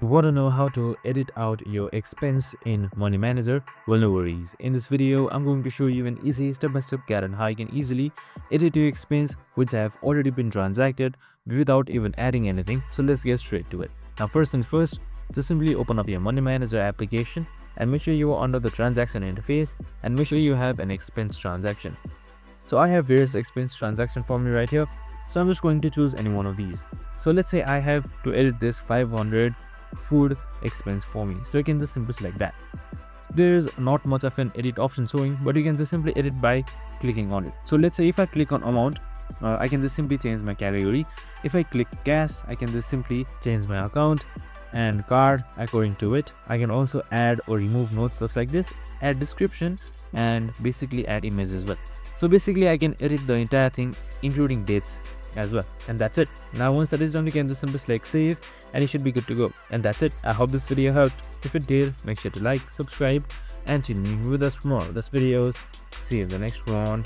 Want to know how to edit out your expense in Money Manager? Well, no worries. In this video, I'm going to show you an easy step-by-step guide on how you can easily edit your expense which have already been transacted without even adding anything. So let's get straight to it. Now, first and first, just simply open up your Money Manager application and make sure you are under the transaction interface and make sure you have an expense transaction. So I have various expense transaction for me right here. So I'm just going to choose any one of these. So let's say I have to edit this 500 food expense for me. So you can just simply select that. There's not much of an edit option showing, but you can just simply edit by clicking on it. So let's say if I click on amount, I can just simply change my category. If I click cash, I can just simply change my account and card according to it. I can also add or remove notes just like this, add description, and basically add image as well. So basically I can edit the entire thing including dates as well, and that's it. Now once that is done, you can just simply select save and you should be good to go. And that's it. I hope this video helped. If it did, make sure to like, subscribe, and tune in with us for more of these videos. See you in the next one.